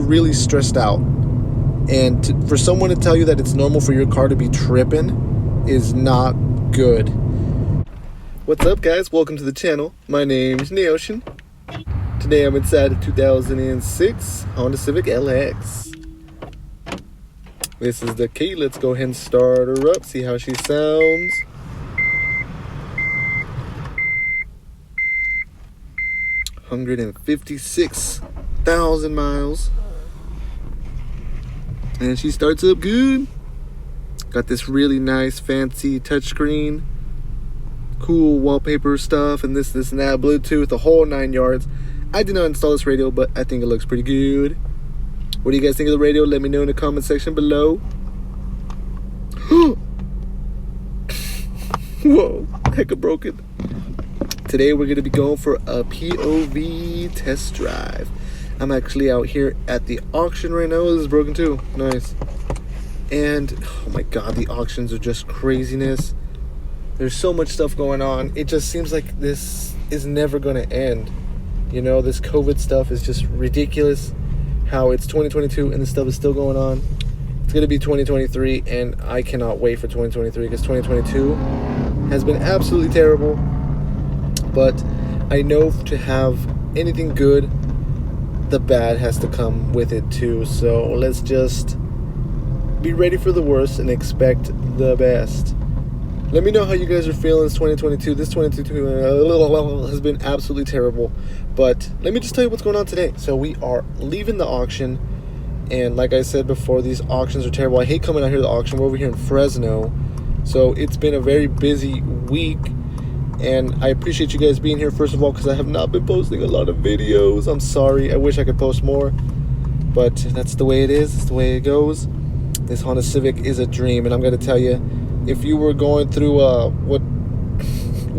really stressed out. And for someone to tell you that it's normal for your car to be tripping is not good. What's up, guys? Welcome to the channel. My name's Neocean. Today I'm inside a 2006 Honda Civic LX. This is the key. Let's go ahead and start her up, see how she sounds. $156,000 miles. And she starts up good. Got this really nice fancy touchscreen, cool wallpaper stuff, and this and that, Bluetooth, the whole 9 yards. I did not install this radio, but I think it looks pretty good. What do you guys think of the radio? Let me know in the comment section below. Whoa, heck of broken. Today we're going to be going for a POV test drive. I'm actually out here at the auction right now. This is broken too. Nice. And oh my god, the auctions are just craziness. There's so much stuff going on. It just seems like this is never going to end. You know, this COVID stuff is just ridiculous. How it's 2022 and this stuff is still going on. It's going to be 2023, and I cannot wait for 2023 because 2022 has been absolutely terrible. But I know to have anything good, the bad has to come with it too. So let's just be ready for the worst and expect the best. Let me know how you guys are feeling this 2022. This 2022 has been absolutely terrible. But let me just tell you what's going on today. So we are leaving the auction. And like I said before, these auctions are terrible. I hate coming out here to the auction. We're over here in Fresno. So it's been a very busy week. And I appreciate you guys being here, first of all, because I have not been posting a lot of videos. I'm sorry. I wish I could post more. But that's the way it is. It's the way it goes. This Honda Civic is a dream. And I'm going to tell you, if you were going through what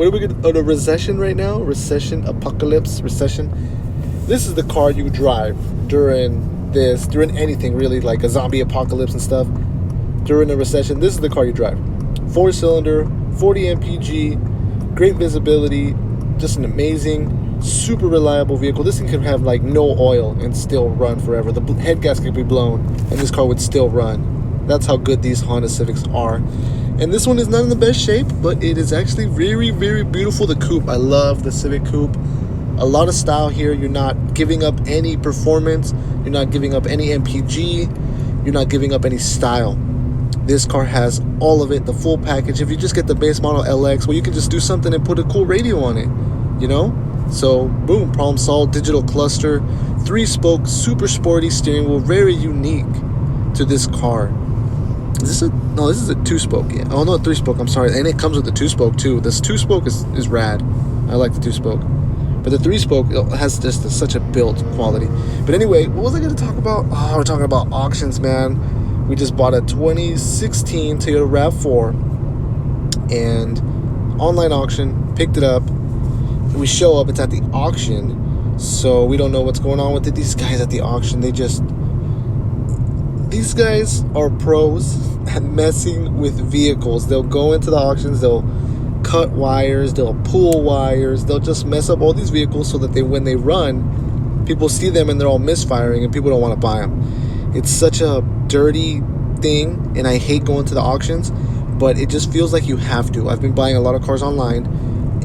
are we going to, a recession right now? Recession, apocalypse, recession. This is the car you drive during anything really, like a zombie apocalypse and stuff. During a recession, this is the car you drive. 4-cylinder, 40 mpg, great visibility, just an amazing, super reliable vehicle. This thing could have like no oil and still run forever. The head gasket could be blown and this car would still run. That's how good these Honda Civics are. And this one is not in the best shape, but it is actually very, very beautiful. The coupe, I love the Civic coupe. A lot of style here. You're not giving up any performance. You're not giving up any MPG. You're not giving up any style. This car has all of it, the full package. If you just get the base model LX, well, you can just do something and put a cool radio on it, you know? So, boom, problem solved. Digital cluster, 3-spoke, super sporty steering wheel, very unique to this car. This is a 2-spoke. Yeah. Oh no, 3-spoke. I'm sorry, and it comes with the 2-spoke too. This 2-spoke is rad. I like the 2-spoke, but the 3-spoke has just such a build quality. But anyway, what was I going to talk about? Oh, we're talking about auctions, man. We just bought a 2016 Toyota RAV4, and online auction, picked it up. We show up, it's at the auction, so we don't know what's going on with it. These guys at the auction, these guys are pros at messing with vehicles. They'll go into the auctions, they'll cut wires, they'll pull wires, they'll just mess up all these vehicles so that when they run, people see them and they're all misfiring and people don't want to buy them. It's such a dirty thing, and I hate going to the auctions, but it just feels like you have to. I've been buying a lot of cars online,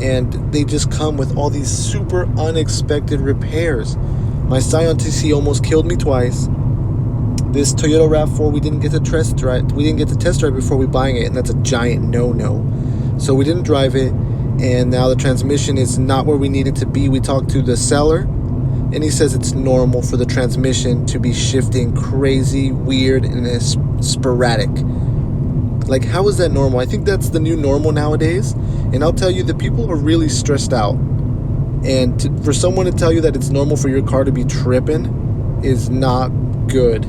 and they just come with all these super unexpected repairs. My Scion TC almost killed me twice. This Toyota RAV4, we didn't get to test drive before we buying it, and that's a giant no-no. So we didn't drive it, and now the transmission is not where we need it to be. We talked to the seller, and he says it's normal for the transmission to be shifting crazy, weird, and sporadic. Like, how is that normal? I think that's the new normal nowadays. And I'll tell you, the people are really stressed out. And for someone to tell you that it's normal for your car to be tripping is not good.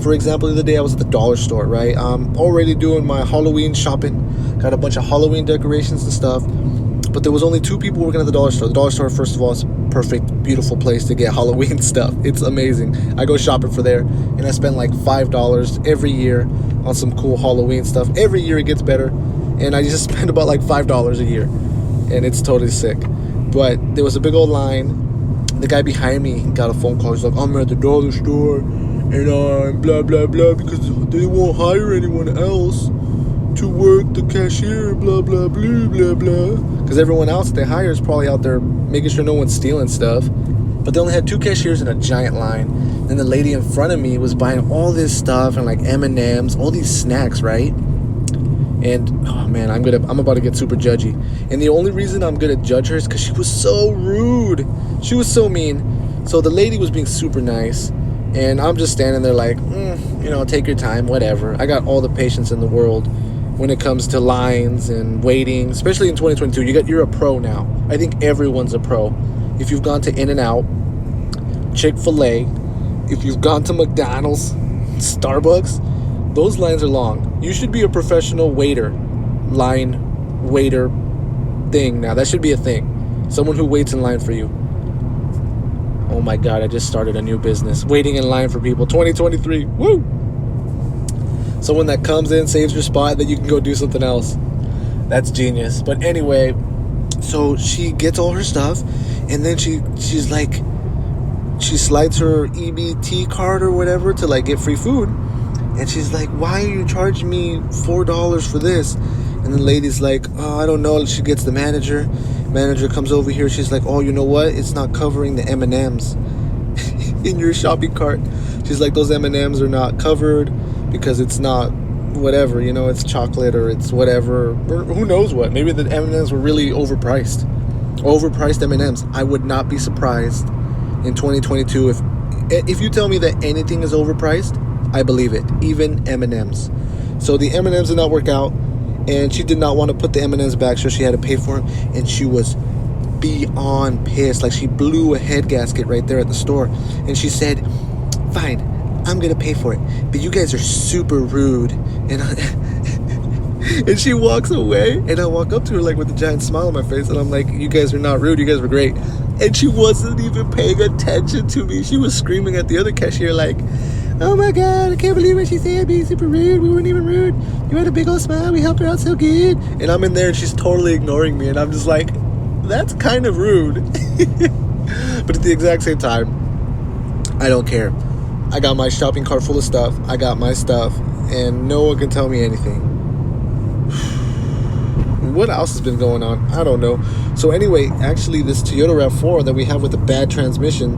For example, the other day I was at the dollar store, right? I'm already doing my Halloween shopping. Got a bunch of Halloween decorations and stuff. But there was only 2 people working at the dollar store. The dollar store, first of all, is a perfect, beautiful place to get Halloween stuff. It's amazing. I go shopping for there, and I spend like $5 every year on some cool Halloween stuff. Every year it gets better, and I just spend about like $5 a year, and it's totally sick. But there was a big old line. the guy behind me got a phone call. He's like, I'm at the dollar store, and I'm blah blah blah because they won't hire anyone else to work the cashier, blah blah blah blah blah. Because everyone else they hire is probably out there making sure no one's stealing stuff. But they only had 2 cashiers in a giant line. Then the lady in front of me was buying all this stuff and like M&Ms, all these snacks, right? And oh man, I'm about to get super judgy. And the only reason I'm gonna judge her is because she was so rude. She was so mean. So the lady was being super nice, and I'm just standing there like, take your time, whatever. I got all the patience in the world when it comes to lines and waiting, especially in 2022. You're a pro now. I think everyone's a pro. If you've gone to In-N-Out, Chick-fil-A, if you've gone to McDonald's, Starbucks, those lines are long. You should be a professional waiter thing now. That should be a thing. Someone who waits in line for you. Oh my God, I just started a new business. Waiting in line for people. 2023. Woo! Someone that comes in, saves your spot, then you can go do something else. That's genius. But anyway, so she gets all her stuff, and then she slides her EBT card or whatever to like get free food. And she's like, why are you charging me $4 for this? And the lady's like, oh, I don't know. She gets the manager. Manager comes over here. She's like, oh, you know what? It's not covering the M&Ms in your shopping cart. She's like, those M&Ms are not covered because it's not whatever, it's chocolate or it's whatever, or who knows what. Maybe the M&Ms were really overpriced M&Ms. I would not be surprised in 2022 if you tell me that anything is overpriced. I believe it, even M&Ms. So the M&Ms did not work out, and she did not want to put the M&Ms back, so she had to pay for them, and she was beyond pissed. Like, she blew a head gasket right there at the store, and she said, fine, I'm gonna pay for it, but you guys are super rude. And and she walks away, and I walk up to her like with a giant smile on my face, and I'm like, you guys are not rude, you guys were great. And she wasn't even paying attention to me. She was screaming at the other cashier like, oh my God, I can't believe what she said, being super rude. We weren't even rude. You had a big old smile. We helped her out so good. And I'm in there and she's totally ignoring me. And I'm just like, that's kind of rude. But at the exact same time, I don't care. I got my shopping cart full of stuff. I got my stuff. And no one can tell me anything. What else has been going on? I don't know. So anyway, actually this Toyota RAV4 that we have with a bad transmission,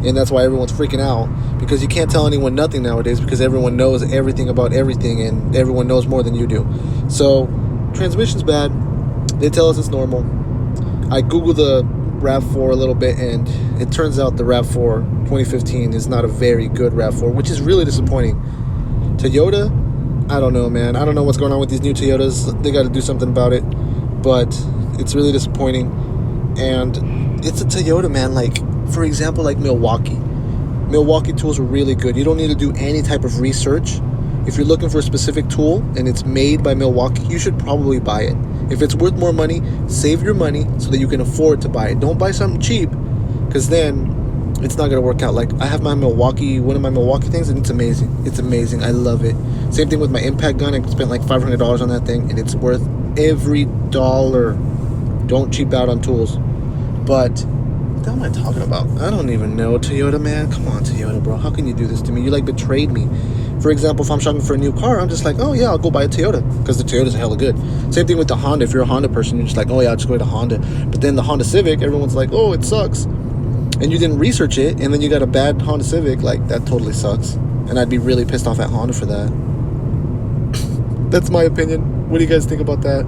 and that's why everyone's freaking out, because you can't tell anyone nothing nowadays because everyone knows everything about everything and everyone knows more than you do. So transmission's bad. They tell us it's normal. I googled the RAV4 a little bit, and it turns out the RAV4 2015 is not a very good RAV4, which is really disappointing. Toyota, I don't know, man. I don't know what's going on with these new Toyotas. They got to do something about it. But it's really disappointing. And it's a Toyota, man. Like, for example, like Milwaukee. Milwaukee tools are really good. You don't need to do any type of research. If you're looking for a specific tool and it's made by Milwaukee, you should probably buy it. If it's worth more money, save your money so that you can afford to buy it. Don't buy something cheap, because then it's not going to work out. Like, I have one of my Milwaukee things, and it's amazing. It's amazing. I love it. Same thing with my impact gun. I spent like $500 on that thing, and it's worth every dollar. Don't cheap out on tools. But what the hell am I talking about? I don't even know. Toyota, man. Come on, Toyota, bro. How can you do this to me? You like betrayed me. For example, if I'm shopping for a new car, I'm just like, oh yeah, I'll go buy a Toyota, because the Toyota's hella good. Same thing with the Honda. If you're a Honda person, you're just like, oh yeah, I'll just go to Honda. But then the Honda Civic, everyone's like, oh, it sucks. And you didn't research it, and then you got a bad Honda Civic. Like, that totally sucks. And I'd be really pissed off at Honda for that. That's my opinion. What do you guys think about that?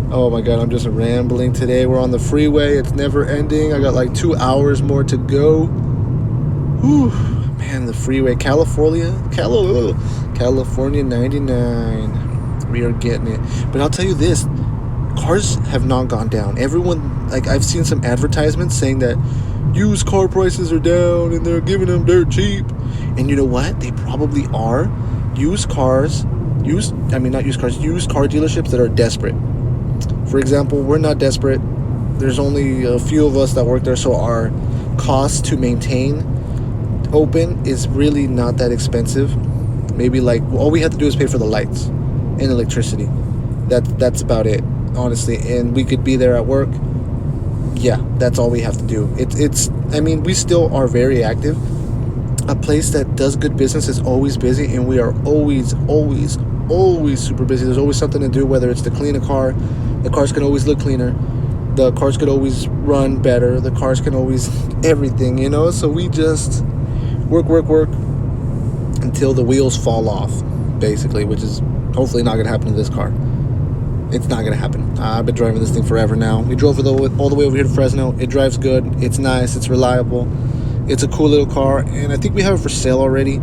Oh my God, I'm just rambling today. We're on the freeway. It's never ending. I got like 2 hours more to go. Whew. Man, the freeway. California 99. We are getting it. But I'll tell you this. Cars have not gone down. Everyone, like, I've seen some advertisements saying that used car prices are down and they're giving them dirt cheap. And you know what? They probably are. Used car dealerships that are desperate. For example, we're not desperate. There's only a few of us that work there, so our cost to maintain open is really not that expensive. Maybe like all we have to do is pay for the lights and electricity. That's about it, honestly. And we could be there at work yeah, that's all we have to do. It's I mean, we still are very active. A place that does good business is always busy, and we are always super busy. There's always something to do, whether it's to clean a car. The cars can always look cleaner. The cars could always run better. The cars can always everything, you know. So we just work until the wheels fall off, basically, which is hopefully not going to happen to this car. It's not going to happen. I've been driving this thing forever now. We drove it all the way over here to Fresno. It drives good. It's nice. It's reliable. It's a cool little car, and I think we have it for sale already.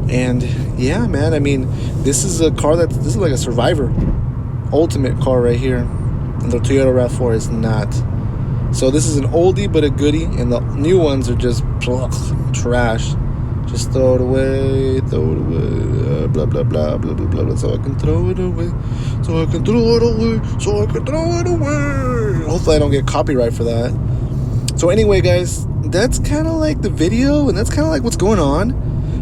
And yeah, man, I mean, this is a car this is like a Survivor ultimate car right here. And the Toyota RAV4 is not. So this is an oldie but a goodie, and the new ones are just trash. Just throw it away, blah, blah, blah, blah, blah, blah, blah, so I can throw it away, so I can throw it away, so I can throw it away. Hopefully I don't get copyright for that. So anyway, guys, that's kind of like the video, and that's kind of like what's going on.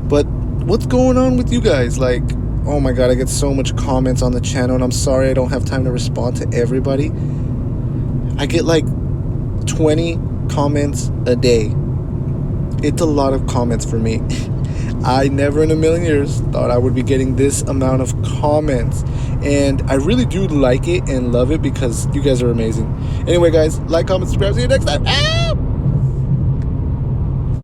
But what's going on with you guys? Like, oh my God, I get so much comments on the channel, and I'm sorry I don't have time to respond to everybody. I get like 20 comments a day. It's a lot of comments for me. I never in a million years thought I would be getting this amount of comments. And I really do like it and love it because you guys are amazing. Anyway, guys, like, comment, subscribe. See you next time.